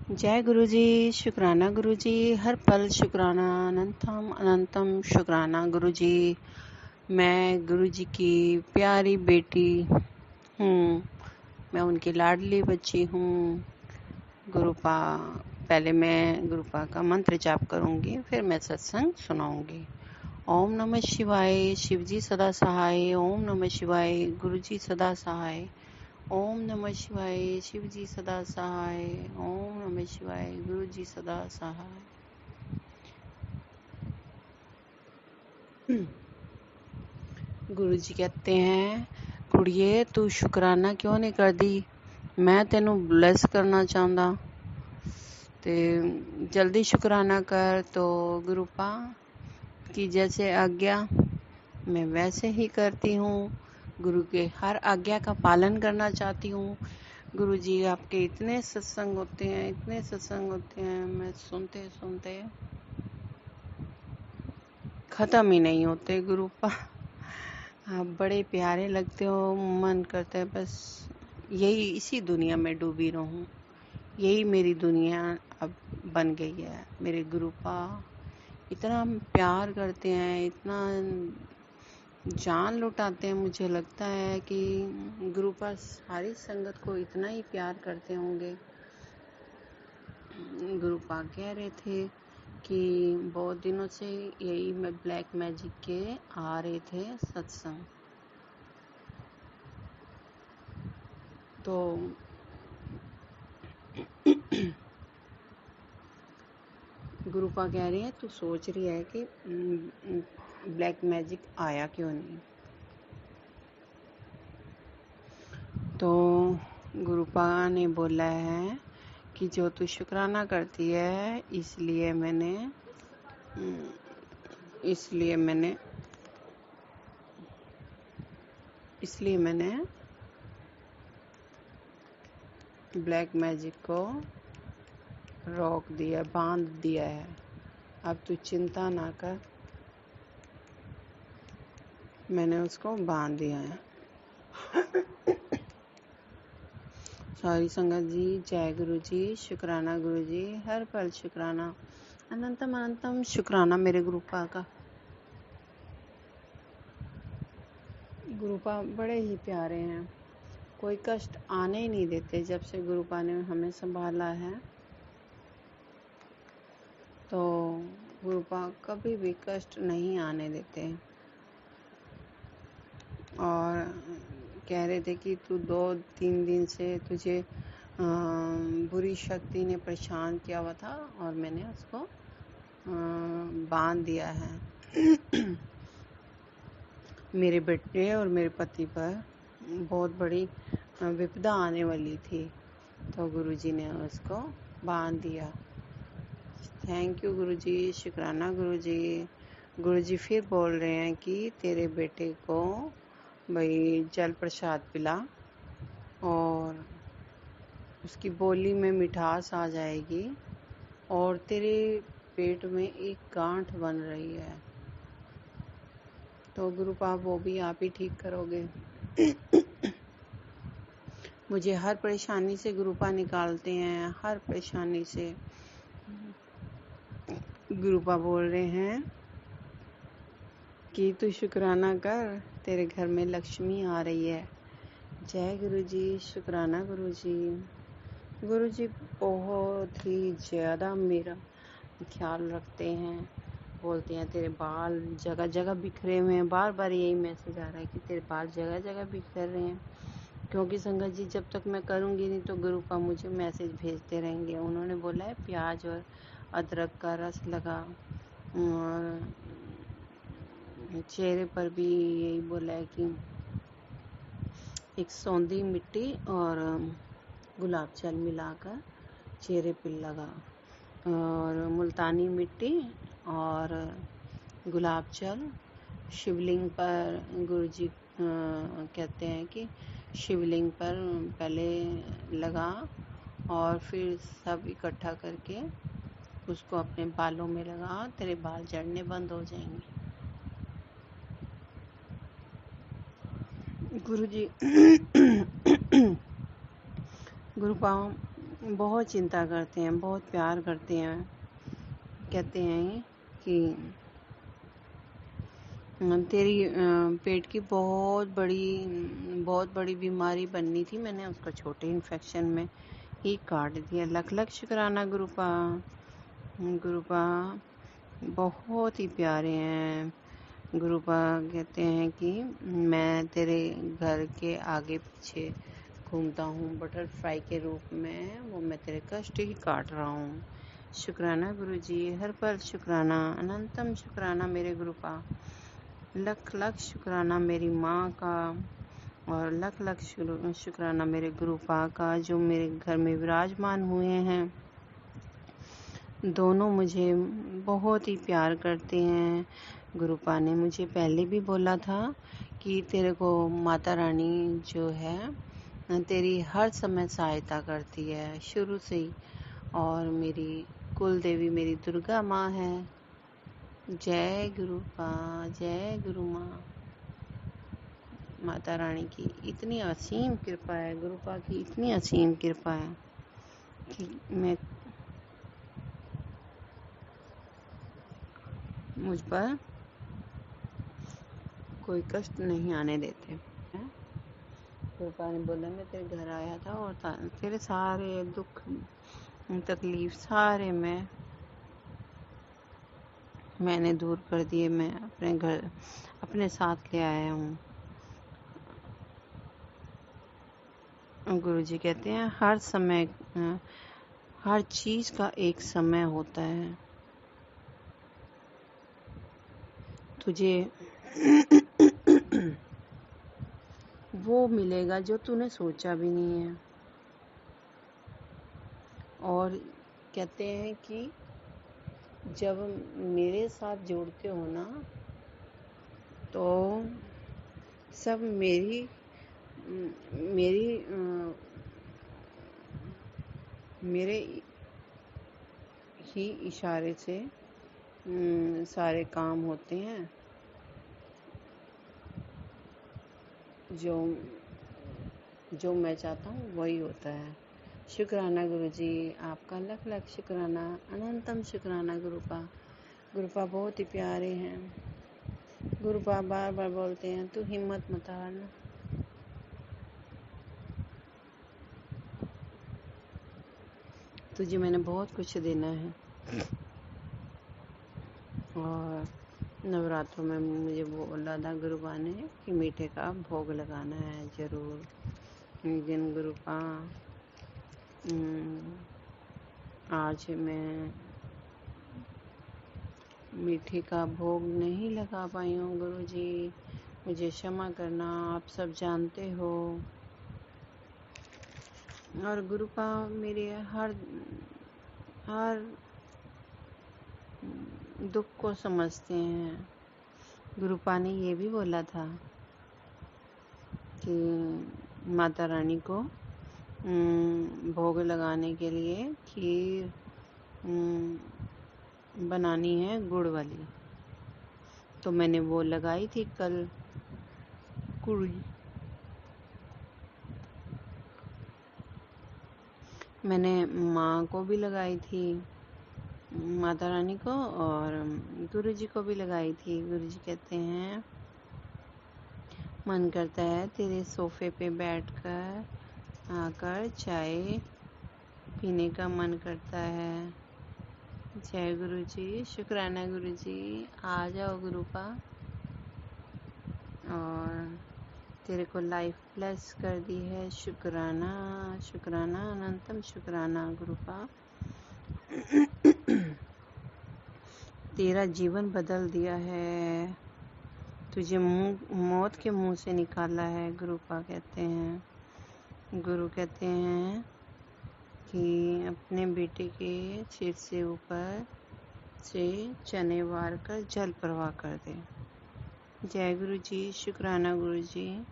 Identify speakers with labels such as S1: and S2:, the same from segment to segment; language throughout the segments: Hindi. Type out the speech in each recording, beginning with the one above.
S1: जय गुरु जी, शुक्राना गुरु जी, हर पल शुक्राना, अनंतम अनंतम शुक्राना गुरु जी। मैं गुरु जी की प्यारी बेटी हूँ, मैं उनकी लाडली बच्ची हूँ। गुरुपा पहले मैं गुरुपा का मंत्र जाप करूँगी, फिर मैं सत्संग सुनाऊँगी। ओम नमः शिवाय, शिव जी सदा सहाय। ओम नमः शिवाय, गुरु जी सदा सहाय। ओम नमः शिवाय, शिव जी सदा सहाय। ओम नमः शिवाय, गुरु जी सदा सहाय। गुरु जी कहते हैं, कुड़िए तू शुकराना क्यों नहीं कर दी, मैं तेनू ब्लेस करना चाहता, ते जल्दी शुकराना कर। तो गुरुपा की जैसे आज्ञा मैं वैसे ही करती हूँ। गुरु के हर आज्ञा का पालन करना चाहती हूँ। गुरु जी आपके इतने सत्संग होते हैं, इतने सत्संग होते हैं, मैं सुनते सुनते खत्म ही नहीं होते। गुरुपा आप बड़े प्यारे लगते हो, मन करता है बस यही इसी दुनिया में डूबी रहूं। यही मेरी दुनिया अब बन गई है। मेरे गुरुपा इतना प्यार करते हैं, इतना जान लुटाते हैं। मुझे लगता है कि गुरुपा सारी संगत को इतना ही प्यार करते होंगे। गुरुपा कह रहे थे कि बहुत दिनों से यही में ब्लैक मैजिक के आ रहे थे सत्संग, तो गुरुपा कह रही है तू सोच रही है कि ब्लैक मैजिक आया क्यों नहीं। तो गुरुपा ने बोला है कि जो तू शुक्राना करती है, इसलिए मैंने ब्लैक मैजिक को रोक दिया, बांध दिया है। अब तू चिंता ना कर, मैंने उसको बांध दिया है। सॉरी संगत जी, जय गुरु जी, शुक्राना गुरु जी, हर पल शुक्राना, अनंतम अनंतम शुक्राना मेरे गुरुपा का। गुरुपा बड़े ही प्यारे हैं, कोई कष्ट आने ही नहीं देते। जब से गुरुपा ने हमें संभाला है, तो गुरुपा कभी भी कष्ट नहीं आने देते। और कह रहे थे कि तू 2-3 दिन से तुझे बुरी शक्ति ने परेशान किया हुआ था और मैंने उसको बांध दिया है। मेरे बेटे और मेरे पति पर बहुत बड़ी विपदा आने वाली थी, तो गुरुजी ने उसको बांध दिया। थैंक यू गुरुजी, शुक्राना गुरुजी। गुरुजी फिर बोल रहे हैं कि तेरे बेटे को भाई जल प्रसाद पिला और उसकी बोली में मिठास आ जाएगी और तेरे पेट में एक गांठ बन रही है, तो गुरुपा वो भी आप ही ठीक करोगे। मुझे हर परेशानी से गुरुपा निकालते हैं, हर परेशानी से। गुरुपा बोल रहे हैं कि तू शुक्राना कर, तेरे घर में लक्ष्मी आ रही है। जय गुरु जी, शुक्राना गुरु जी। गुरु जी बहुत ही ज़्यादा मेरा ख्याल रखते हैं, बोलते हैं तेरे बाल जगह जगह बिखरे हुए हैं। बार बार यही मैसेज आ रहा है कि तेरे बाल जगह जगह बिखर रहे हैं, क्योंकि संगत जी जब तक मैं करूँगी नहीं तो गुरुपा मुझे मैसेज भेजते रहेंगे। उन्होंने बोला है प्याज और अदरक का रस लगा, और चेहरे पर भी यही बोला है कि एक सौंधी मिट्टी और गुलाब जल मिलाकर चेहरे पर लगा, और मुल्तानी मिट्टी और गुलाब जल शिवलिंग पर। गुरुजी कहते हैं कि शिवलिंग पर पहले लगा और फिर सब इकट्ठा करके उसको अपने बालों में लगा, तेरे बाल झड़ने बंद हो जाएंगे। गुरुजी गुरुपा बहुत चिंता करते हैं, बहुत प्यार करते हैं। कहते हैं कि तेरी पेट की बहुत बड़ी बीमारी बननी थी, मैंने उसको छोटे इन्फेक्शन में ही काट दिया। लख लख शुक्राना गुरुपा। गुरुपा बहुत ही प्यारे हैं। गुरुपा कहते हैं कि मैं तेरे घर के आगे पीछे घूमता हूँ बटरफ्लाई के रूप में, वो मैं तेरे कष्ट ही काट रहा हूँ। शुक्राना गुरुजी, हर पल शुक्राना, अनंतम शुक्राना मेरे गुरुपा। लख लख शुक्राना मेरी माँ का और लख लख शुक्राना मेरे गुरुपा का, जो मेरे घर में विराजमान हुए हैं। दोनों मुझे बहुत ही प्यार करते हैं। गुरुपा ने मुझे पहले भी बोला था कि तेरे को माता रानी जो है तेरी हर समय सहायता करती है शुरू से ही, और मेरी कुल देवी मेरी दुर्गा माँ है। जय गुरुपा, जय गुरु माँ। माता रानी की इतनी असीम कृपा है, गुरुपा की इतनी असीम कृपा है कि मुझ पर कोई कष्ट नहीं आने देते। गुरुपा ने बोला मैं तेरे घर आया था और तेरे सारे दुख तकलीफ सारे मैंने दूर कर दिए, मैं अपने घर अपने साथ ले आया हूँ। गुरुजी कहते हैं हर समय हर चीज का एक समय होता है। तुझे वो मिलेगा जो तूने सोचा भी नहीं है। और कहते हैं कि जब मेरे साथ जुड़ते हो ना, तो सब मेरी मेरे ही इशारे से सारे काम होते हैं। जो मैं चाहता हूँ वही होता है। शुक्राना गुरुजी, आपका लख लख शुक्राना, अनंतम शुक्राना गुरुपा। गुरुपा बहुत ही प्यारे हैं। गुरुपा बार बार बोलते हैं तू हिम्मत मत हारना। तुझे मैंने बहुत कुछ देना है। और नवरात्रों में मुझे बोला था गुरुपा ने कि मीठे का भोग लगाना है जरूर। एक दिन गुरुपा आज मैं मीठे का भोग नहीं लगा पाई हूँ गुरुजी, मुझे क्षमा करना, आप सब जानते हो। और गुरुपा मेरे हर दुख को समझते हैं। गुरुपा ने ये भी बोला था कि माता रानी को भोग लगाने के लिए खीर बनानी है गुड़ वाली, तो मैंने वो लगाई थी कल गुरुजी। मैंने माँ को भी लगाई थी, माता रानी को, और गुरुजी को भी लगाई थी। गुरुजी कहते हैं मन करता है तेरे सोफे पे बैठकर आकर चाय पीने का मन करता है। जय गुरुजी, शुक्राना गुरुजी, आ जाओ गुरुपा और तेरे को लाइफ ब्लेस कर दी है। शुक्राना शुक्राना, अनंतम शुक्राना गुरुपा। तेरा जीवन बदल दिया है, तुझे मौत के मुंह से निकाला है। गुरुपा कहते हैं, गुरु कहते हैं कि अपने बेटे के सिर से ऊपर से चने वार कर जल प्रवाह कर दे। जय गुरु जी, शुक्राना गुरु जी।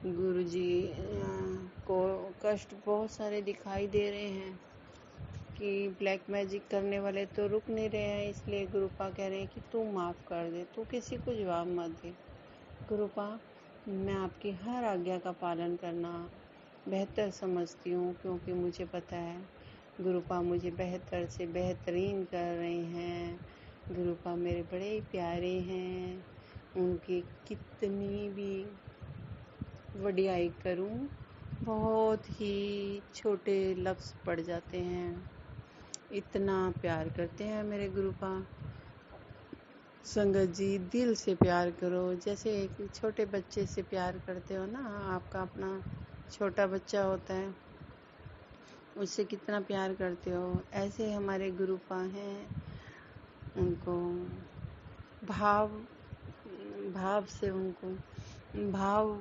S1: गुरु जी को कष्ट बहुत सारे दिखाई दे रहे हैं कि ब्लैक मैजिक करने वाले तो रुक नहीं रहे हैं, इसलिए गुरुपा कह रहे हैं कि तू माफ़ कर दे, तू किसी को जवाब मत दे। गुरुपा मैं आपकी हर आज्ञा का पालन करना बेहतर समझती हूँ, क्योंकि मुझे पता है गुरुपा मुझे बेहतर से बेहतरीन कर रहे हैं। गुरुपा मेरे बड़े प्यारे हैं, उनकी कितनी भी वडियाई करूं बहुत ही छोटे लफ्ज़ पड़ जाते हैं। इतना प्यार करते हैं मेरे गुरुपा। संगत जी, दिल से प्यार करो, जैसे एक छोटे बच्चे से प्यार करते हो ना, आपका अपना छोटा बच्चा होता है, उससे कितना प्यार करते हो, ऐसे हमारे गुरुपा हैं। उनको भाव भाव से उनको भाव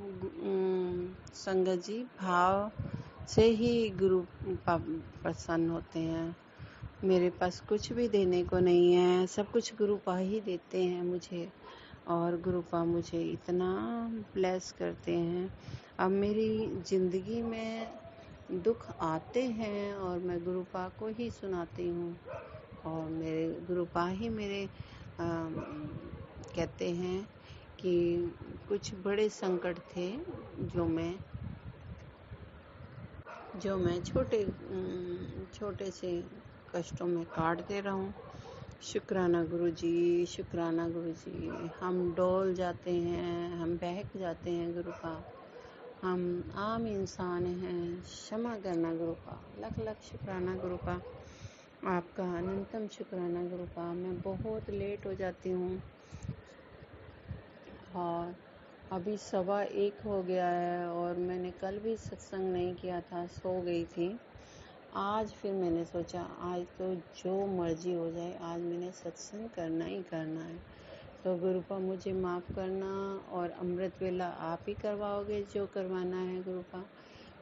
S1: संगत जी, भाव से ही गुरु प्रसन्न होते हैं। मेरे पास कुछ भी देने को नहीं है, सब कुछ गुरुपा ही देते हैं मुझे, और गुरुपा मुझे इतना ब्लेस करते हैं। अब मेरी जिंदगी में दुख आते हैं और मैं गुरुपा को ही सुनाती हूँ, और मेरे गुरुपा ही मेरे कहते हैं कि कुछ बड़े संकट थे जो मैं छोटे से कष्टों में काट दे रहा हूँ। शुक्राना गुरुजी, शुक्राना गुरुजी। हम डोल जाते हैं, हम बहक जाते हैं गुरुपा, हम आम इंसान हैं, क्षमा करना गुरुपा। लख लख शुक्राना गुरुपा, आपका अनंतम शुक्राना गुरुपा। मैं बहुत लेट हो जाती हूँ और अभी 1:15 हो गया है, और मैंने कल भी सत्संग नहीं किया था, सो गई थी। आज फिर मैंने सोचा आज तो जो मर्जी हो जाए, आज मैंने सत्संग करना ही करना है। तो गुरुपा मुझे माफ़ करना, और अमृत वेला आप ही करवाओगे जो करवाना है गुरुपा।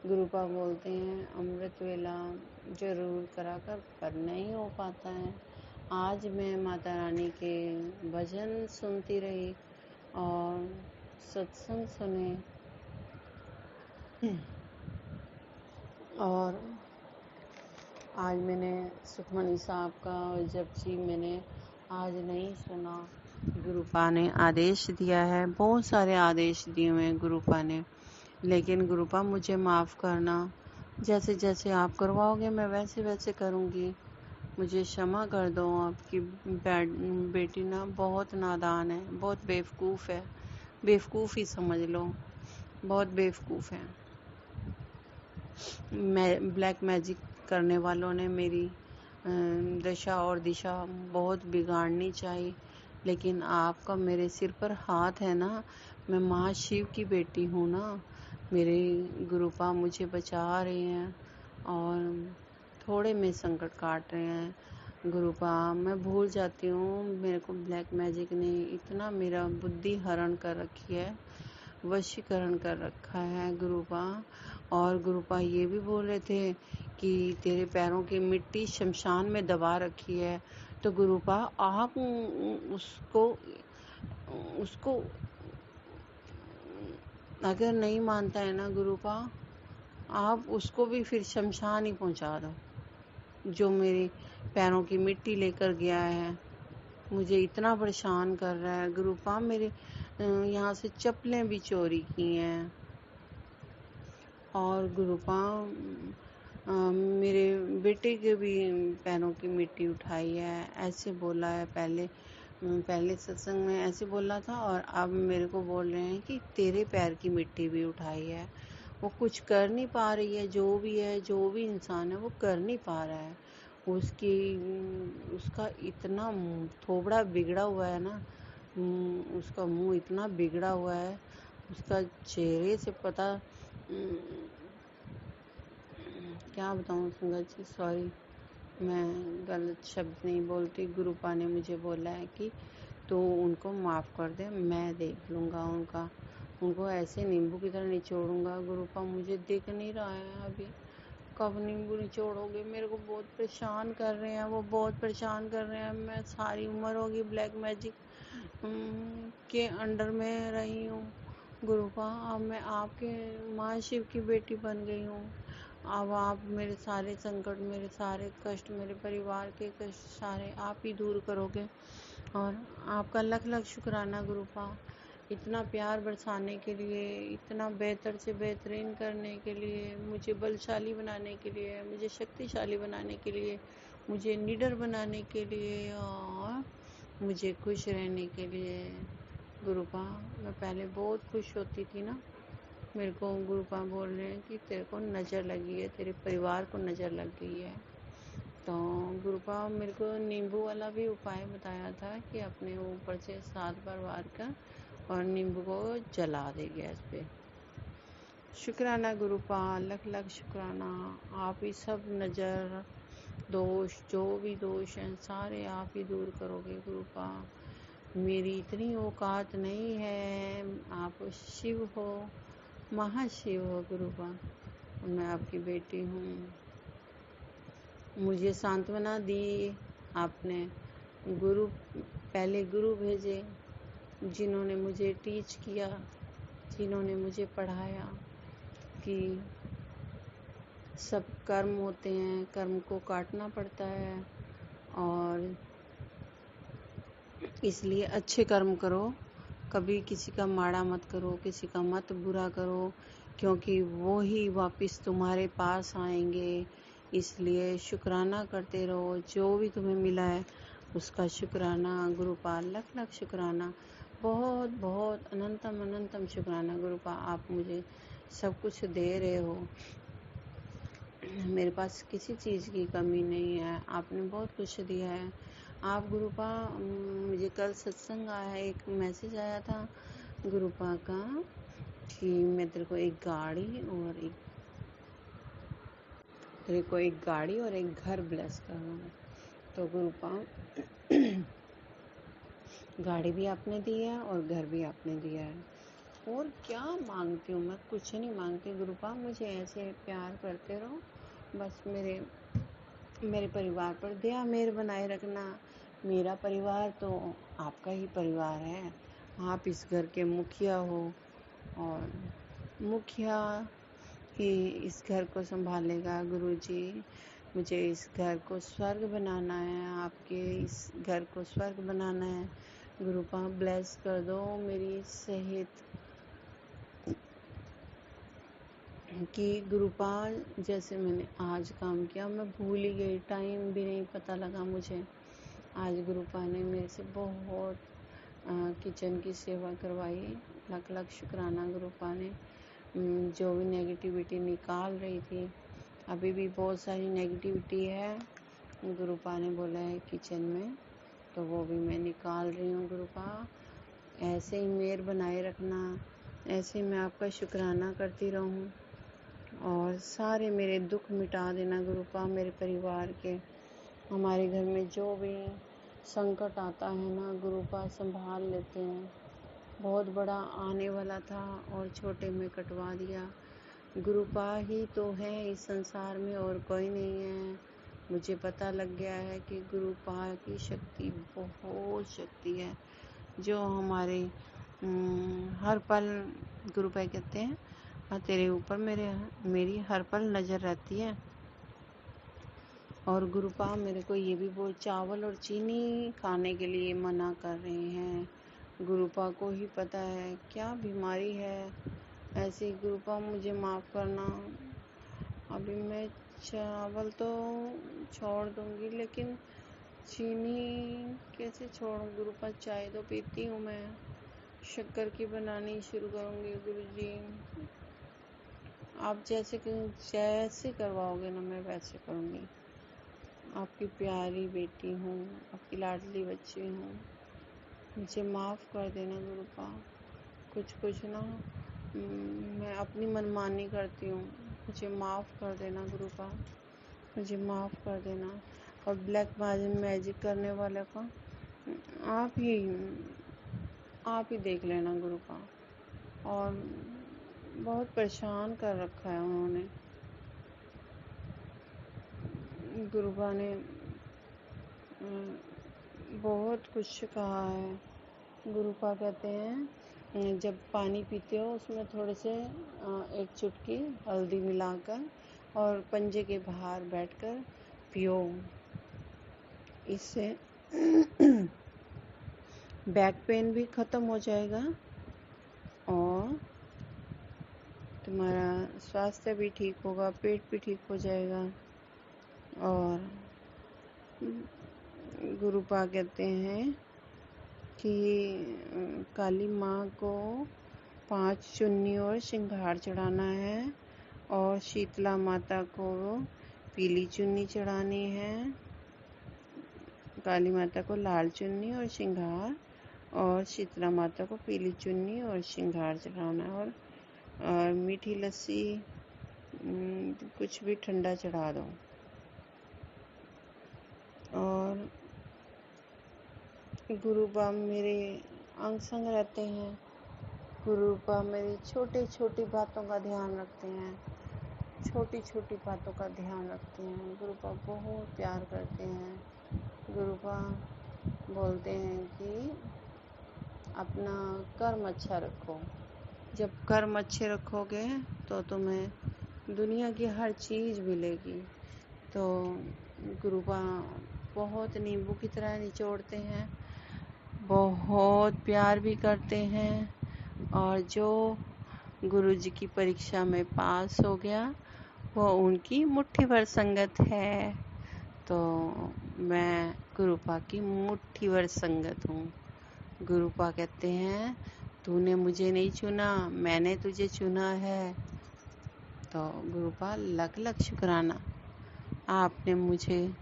S1: गुरुपा बोलते हैं अमृत वेला जरूर कराकर, पर नहीं हो पाता है। आज मैं माता रानी के भजन सुनती रही और सत्संग सुने, और आज मैंने सुखमनी साहब का जपजी मैंने आज नहीं सुना। गुरुपा ने आदेश दिया है, बहुत सारे आदेश दिए हुए हैं गुरुपा ने, लेकिन गुरुपा मुझे माफ़ करना। जैसे जैसे आप करवाओगे मैं वैसे वैसे करूँगी। मुझे क्षमा कर दो। आपकी बेटी ना बहुत नादान है, बहुत बेवकूफ़ है, बेवकूफ़ ही समझ लो, बहुत बेवकूफ़ है। ब्लैक मैजिक करने वालों ने मेरी दशा और दिशा बहुत बिगाड़नी चाहिए, लेकिन आपका मेरे सिर पर हाथ है ना। मैं माँ शिव की बेटी हूँ ना। मेरे गुरुपा मुझे बचा रहे हैं और थोड़े में संकट काट रहे हैं। गुरुपा मैं भूल जाती हूँ, मेरे को ब्लैक मैजिक ने इतना मेरा बुद्धि हरण कर रखी है, वशीकरण कर रखा है गुरुपा। और गुरुपा ये भी बोल रहे थे कि तेरे पैरों की मिट्टी शमशान में दबा रखी है। तो गुरुपा आप उसको अगर नहीं मानता है ना गुरुपा, आप उसको भी फिर शमशान ही पहुंचा दो, जो मेरे पैरों की मिट्टी लेकर गया है। मुझे इतना परेशान कर रहा है गुरुपा। मेरे यहाँ से चप्पलें भी चोरी की हैं, और गुरुपा मेरे बेटे के भी पैरों की मिट्टी उठाई है, ऐसे बोला है। पहले सत्संग में ऐसे बोला था, और अब मेरे को बोल रहे हैं कि तेरे पैर की मिट्टी भी उठाई है। वो कुछ कर नहीं पा रही है, जो भी इंसान है वो कर नहीं पा रहा है। उसका इतना थोबड़ा बिगड़ा हुआ है ना, उसका मुंह इतना बिगड़ा हुआ है, उसका चेहरे से पता क्या बताऊँ संगत जी, सॉरी मैं गलत शब्द नहीं बोलती। गुरुपा ने मुझे बोला है कि तो उनको माफ़ कर दे, मैं देख लूँगा उनको ऐसे नींबू की तरह निचोड़ूंगा। गुरुपा मुझे दिख नहीं रहा है अभी, कब नींबू निचोड़ोगे? मेरे को बहुत परेशान कर रहे हैं, वो बहुत परेशान कर रहे हैं। मैं सारी उम्र होगी ब्लैक मैजिक के अंडर में रही हूँ गुरुपा। अब मैं आपके माँ शिव की बेटी बन गई हूँ। अब आप मेरे सारे संकट, मेरे सारे कष्ट, मेरे परिवार के कष्ट सारे आप ही दूर करोगे, और आपका लख लख शुक्राना गुरुपा। इतना प्यार बरसाने के लिए, इतना बेहतर से बेहतरीन करने के लिए, मुझे बलशाली बनाने के लिए, मुझे शक्तिशाली बनाने के लिए, मुझे निडर बनाने के लिए और मुझे खुश रहने के लिए। गुरुपा, मैं पहले बहुत खुश होती थी ना, मेरे को गुरुपा बोल रहे हैं कि तेरे को नज़र लगी है, तेरे परिवार को नज़र लग गई है। तो गुरुपा मेरे को नींबू वाला भी उपाय बताया था कि अपने ऊपर से 7 बार वार कर और नींबू को जला दे गैस पे। शुक्राना गुरुपा, लख लख शुक्राना। आप ही सब नज़र दोष, जो भी दोष हैं सारे आप ही दूर करोगे गुरुपा। मेरी इतनी औकात नहीं है, आप शिव हो, महाशिव हो गुरुपा, मैं आपकी बेटी हूँ। मुझे सांत्वना दी आपने, गुरु पहले गुरु भेजे जिन्होंने मुझे टीच किया, जिन्होंने मुझे पढ़ाया कि सब कर्म होते हैं, कर्म को काटना पड़ता है और इसलिए अच्छे कर्म करो, कभी किसी का माड़ा मत करो, किसी का मत बुरा करो, क्योंकि वो ही वापस तुम्हारे पास आएंगे। इसलिए शुक्राना करते रहो, जो भी तुम्हें मिला है उसका शुक्राना गुरुपाल, लख लख शुक्राना, बहुत बहुत अनंतम अनंतम शुक्राना गुरुपा। आप मुझे सब कुछ दे रहे हो, मेरे पास किसी चीज़ की कमी नहीं है, आपने बहुत कुछ दिया है। आप गुरुपा, मुझे कल सत्संग आया, एक मैसेज आया था गुरुपा का कि मैं तेरे को एक गाड़ी और एक घर ब्लेस कर रहा हूँ। तो गुरुपा गाड़ी भी आपने दी है और घर भी आपने दिया है। और क्या मांगती हूँ मैं? कुछ नहीं मांगती गुरुपा, मुझे ऐसे प्यार करते रहो, बस मेरे परिवार पर दया मेहर बनाए रखना। मेरा परिवार तो आपका ही परिवार है, आप इस घर के मुखिया हो और मुखिया ही इस घर को संभालेगा। गुरुजी, मुझे इस घर को स्वर्ग बनाना है, आपके इस घर को स्वर्ग बनाना है। गुरुपा ब्लेस कर दो मेरी सेहत कि गुरुपा, जैसे मैंने आज काम किया मैं भूल ही गई, टाइम भी नहीं पता लगा मुझे। आज गुरुपा ने मेरे से बहुत किचन की सेवा करवाई, लख लख शुक्राना गुरुपा ने। जो भी नेगेटिविटी निकाल रही थी, अभी भी बहुत सारी नेगेटिविटी है, गुरुपा ने बोला है किचन में, तो वो भी मैं निकाल रही हूँ गुरुपा। ऐसे ही मेहर बनाए रखना, ऐसे मैं आपका शुक्राना करती रहूँ और सारे मेरे दुख मिटा देना गुरुपा। मेरे परिवार के, हमारे घर में जो भी संकट आता है ना गुरुपा, संभाल लेते हैं। बहुत बड़ा आने वाला था और छोटे में कटवा दिया। गुरुपा ही तो है इस संसार में और कोई नहीं है। मुझे पता लग गया है कि गुरुपा की शक्ति बहुत शक्ति है, जो हमारे हर पल, गुरुपा कहते हैं तेरे ऊपर मेरी हर पल नज़र रहती है। और गुरुपा मेरे को ये भी बोल, चावल और चीनी खाने के लिए मना कर रहे हैं। गुरुपा को ही पता है क्या बीमारी है। ऐसे गुरुपा मुझे माफ़ करना, अभी मैं चावल तो छोड़ दूंगी लेकिन चीनी कैसे छोड़ूं गुरुपा? चाय तो पीती हूँ मैं, शक्कर की बनानी शुरू करूँगी गुरुजी। आप जैसे करवाओगे ना मैं वैसे करूँगी। आपकी प्यारी बेटी हूँ, आपकी लाडली बच्ची हूँ, मुझे माफ़ कर देना गुरुपा। कुछ ना मैं अपनी मनमानी करती हूँ, मुझे माफ़ कर देना गुरुपा, मुझे माफ़ कर देना। और ब्लैक मैजिक करने वाले को आप ही देख लेना गुरुपा। और बहुत परेशान कर रखा है उन्होंने। गुरुपा ने बहुत कुछ कहा है। गुरुपा कहते हैं जब पानी पीते हो उसमें थोड़े से 1 चुटकी हल्दी मिलाकर और पंजे के बाहर बैठकर पियो, इससे बैक पेन भी ख़त्म हो जाएगा तुम्हारा स्वास्थ्य भी ठीक होगा, पेट भी ठीक हो जाएगा। और गुरुपा कहते हैं कि काली माँ को 5 चुन्नी और श्रृंगार चढ़ाना है, और शीतला माता को पीली चुन्नी चढ़ानी है। काली माता को लाल चुन्नी और श्रृंगार, और शीतला माता को पीली चुन्नी और श्रृंगार चढ़ाना है। और मीठी लस्सी, कुछ भी ठंडा चढ़ा दो। और गुरुपा मेरे अंग संग रहते हैं। गुरुपा मेरी छोटी छोटी बातों का ध्यान रखते हैं, छोटी छोटी बातों का ध्यान रखते हैं। गुरुपा बहुत प्यार करते हैं। गुरुपा बोलते हैं कि अपना कर्म अच्छा रखो। जब कर्म अच्छे रखोगे तो तुम्हें दुनिया की हर चीज़ मिलेगी। तो गुरुपा बहुत नींबू की तरह निचोड़ते हैं, बहुत प्यार भी करते हैं। और जो गुरुजी की परीक्षा में पास हो गया वो उनकी मुट्ठी भर संगत है। तो मैं गुरुपा की मुट्ठी भर संगत हूँ। गुरुपा कहते हैं तूने मुझे नहीं चुना, मैंने तुझे चुना है। तो गुरुपा लख लख शुक्राना, आपने मुझे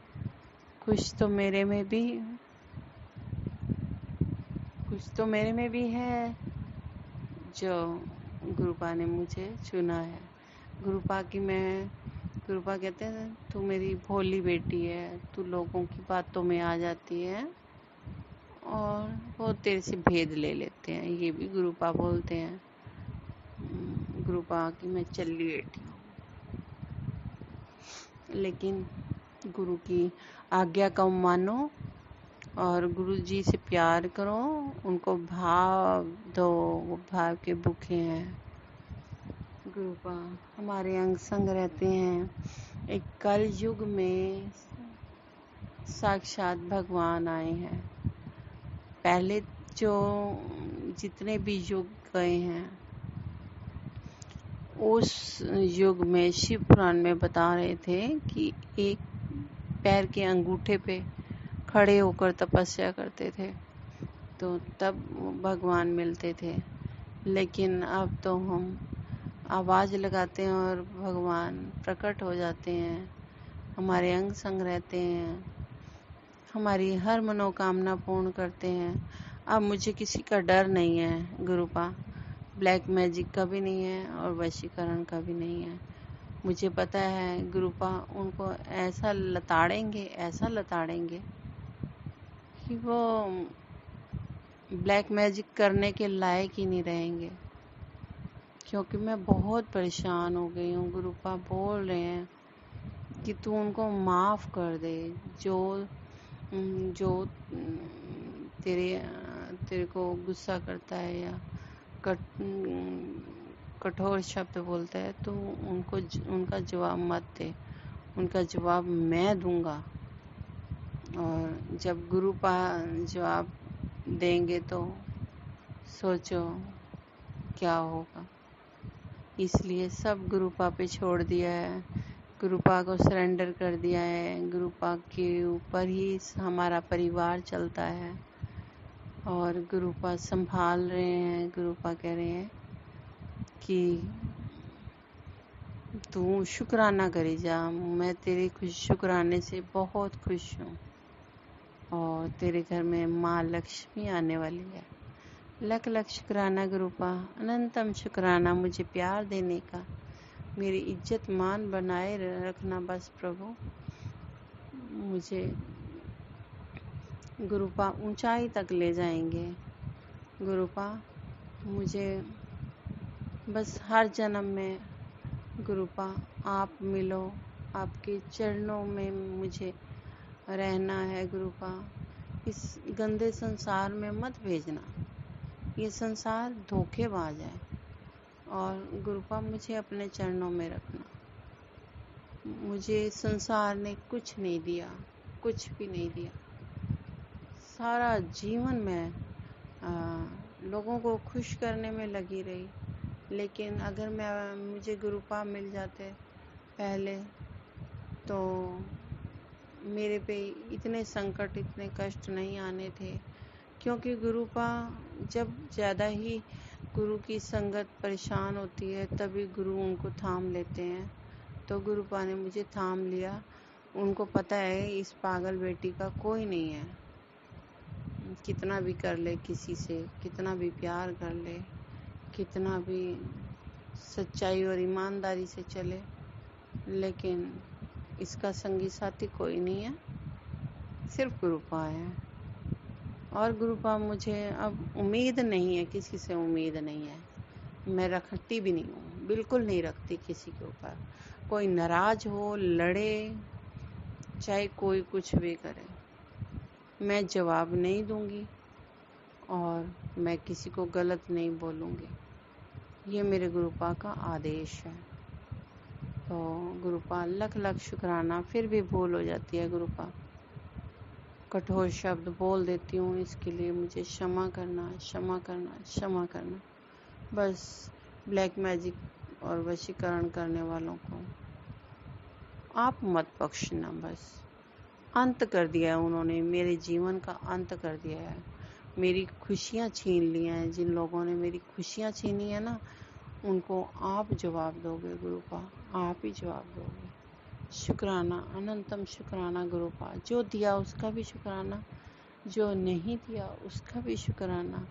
S1: कुछ तो मेरे में भी है जो गुरुपा ने मुझे चुना है। गुरुपा कहते हैं तू मेरी भोली बेटी है, तू लोगों की बातों में आ जाती है और वो तेरे से भेद ले लेते हैं। ये भी गुरुपा बोलते हैं। गुरुपा की मैं चल्ली बेटी हूँ, लेकिन गुरु की आज्ञा को मानो और गुरु जी से प्यार करो, उनको भाव दो, वो भाव के भूखे हैं। गुरुपा हमारे अंग संग रहते हैं। एक कल युग में साक्षात भगवान आए हैं। पहले जो जितने भी युग गए हैं, उस युग में शिव पुराण में बता रहे थे कि एक पैर के अंगूठे पे खड़े होकर तपस्या करते थे तो तब भगवान मिलते थे। लेकिन अब तो हम आवाज़ लगाते हैं और भगवान प्रकट हो जाते हैं, हमारे अंग संग रहते हैं, हमारी हर मनोकामना पूर्ण करते हैं। अब मुझे किसी का डर नहीं है। गुरुपा ब्लैक मैजिक का भी नहीं है और वशीकरण का भी नहीं है। मुझे पता है गुरुपा उनको ऐसा लताड़ेंगे कि वो ब्लैक मैजिक करने के लायक ही नहीं रहेंगे, क्योंकि मैं बहुत परेशान हो गई हूँ। गुरुपा बोल रहे हैं कि तू उनको माफ़ कर दे, जो तेरे को गुस्सा करता है या कठोर शब्द बोलता है, तो उनका जवाब मत दे, उनका जवाब मैं दूंगा। और जब गुरुपा जवाब देंगे तो सोचो क्या होगा। इसलिए सब गुरुपा पे छोड़ दिया है, गुरुपा को सरेंडर कर दिया है। गुरुपा के ऊपर ही हमारा परिवार चलता है और गुरुपा संभाल रहे हैं। गुरुपा कह रहे हैं कि तू शुक्राना करी जा, मैं तेरे शुक्राने से बहुत खुश हूँ और तेरे घर में माँ लक्ष्मी आने वाली है। लख लख शुक्राना गुरुपा, अनंतम शुक्राना मुझे प्यार देने का, मेरी इज्जत मान बनाए रखना बस प्रभु। मुझे गुरुपा ऊंचाई तक ले जाएंगे। गुरुपा मुझे बस हर जन्म में गुरुपा आप मिलो, आपके चरणों में मुझे रहना है। गुरुपा इस गंदे संसार में मत भेजना, ये संसार धोखेबाज है। और गुरुपा मुझे अपने चरणों में रखना। मुझे संसार ने कुछ नहीं दिया, कुछ भी नहीं दिया। सारा जीवन मैं लोगों को खुश करने में लगी रही, लेकिन अगर मुझे गुरुपा मिल जाते पहले तो मेरे पे इतने संकट, इतने कष्ट नहीं आने थे। क्योंकि गुरुपा जब ज़्यादा ही गुरु की संगत परेशान होती है तभी गुरु उनको थाम लेते हैं। तो गुरुपा ने मुझे थाम लिया। उनको पता है इस पागल बेटी का कोई नहीं है, कितना भी कर ले किसी से, कितना भी प्यार कर ले, कितना भी सच्चाई और ईमानदारी से चले, लेकिन इसका संगी साथी कोई नहीं है, सिर्फ गुरुपा है। और गुरुपा मुझे अब उम्मीद नहीं है, किसी से उम्मीद नहीं है। मैं रखती भी नहीं हूँ, बिल्कुल नहीं रखती किसी के ऊपर। कोई नाराज हो, लड़े, चाहे कोई कुछ भी करे, मैं जवाब नहीं दूंगी और मैं किसी को गलत नहीं बोलूंगी। ये मेरे गुरुपा का आदेश है। तो गुरुपा लख लख शुक्राना। फिर भी भूल हो जाती है गुरुपा, कठोर शब्द बोल देती हूँ, इसके लिए मुझे क्षमा करना, क्षमा करना, क्षमा करना। बस ब्लैक मैजिक और वशीकरण करने वालों को आप मत बख्शना। बस अंत कर दिया है उन्होंने, मेरे जीवन का अंत कर दिया है। मेरी खुशियाँ छीन ली हैं। जिन लोगों ने मेरी खुशियाँ छीनी है ना, उनको आप जवाब दोगे गुरुपा, आप ही जवाब दोगे। शुक्राना, अनंतम शुक्राना गुरुपा। जो दिया उसका भी शुक्राना, जो नहीं दिया उसका भी शुक्राना,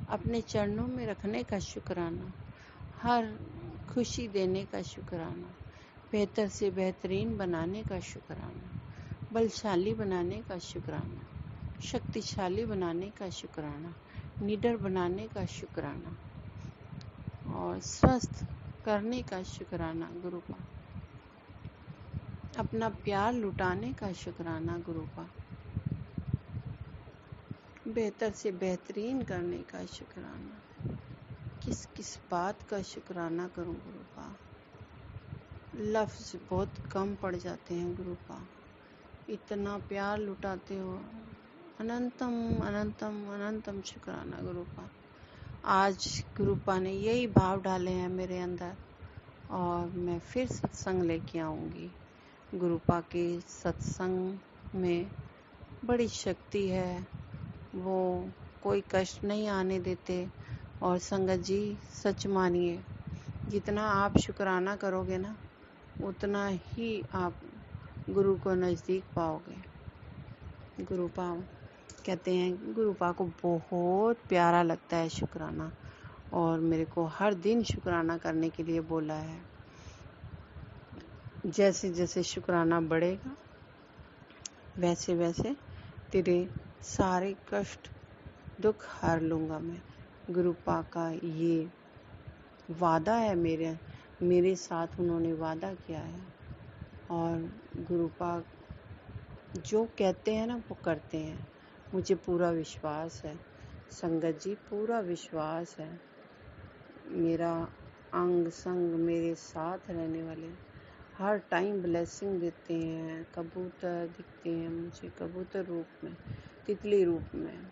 S1: अपने चरणों में रखने का शुक्राना, हर खुशी देने का शुक्राना, बेहतर से बेहतरीन बनाने का शुक्राना, बलशाली बनाने का शुक्राना, शक्तिशाली बनाने का शुक्राना, निडर बनाने का शुक्राना और स्वस्थ करने का शुक्राना गुरुपा, अपना प्यार लुटाने का शुक्राना गुरुपा, बेहतर से बेहतरीन करने का शुक्राना। किस किस बात का शुक्राना करूं गुरुपा, लफ्ज बहुत कम पड़ जाते हैं गुरुपा। इतना प्यार लुटाते हो, अनंतम अनंतम अनंतम शुक्राना गुरुपा। आज गुरुपा ने यही भाव डाले हैं मेरे अंदर और मैं फिर सत्संग लेके आऊंगी। गुरुपा के सत्संग में बड़ी शक्ति है, वो कोई कष्ट नहीं आने देते। और संगत जी सच मानिए, जितना आप शुक्राना करोगे ना, उतना ही आप गुरु को नज़दीक पाओगे। गुरुपा कहते हैं, गुरुपा को बहुत प्यारा लगता है शुक्राना और मेरे को हर दिन शुक्राना करने के लिए बोला है। जैसे जैसे शुक्राना बढ़ेगा वैसे वैसे तेरे सारे कष्ट दुख हार लूँगा मैं। गुरुपा का ये वादा है, मेरे साथ उन्होंने वादा किया है। और गुरुपा जो कहते हैं ना वो करते हैं, मुझे पूरा विश्वास है। संगत जी पूरा विश्वास है। मेरा अंग संग मेरे साथ रहने वाले हर टाइम ब्लेसिंग देते हैं। कबूतर दिखते हैं मुझे, कबूतर रूप में, तितली रूप में,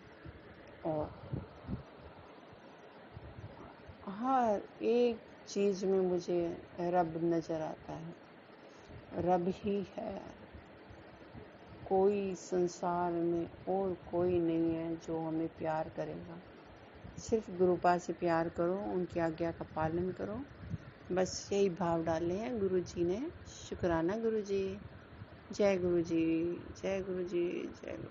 S1: और हर एक चीज में मुझे रब नजर आता है। रब ही है, कोई संसार में और कोई नहीं है जो हमें प्यार करेगा। सिर्फ गुरुपा से प्यार करो, उनकी आज्ञा का पालन करो। बस यही भाव डाले हैं गुरु जी ने। शुक्राना गुरु जी। जय गुरु जी, जय गुरु जी, जय गुरु।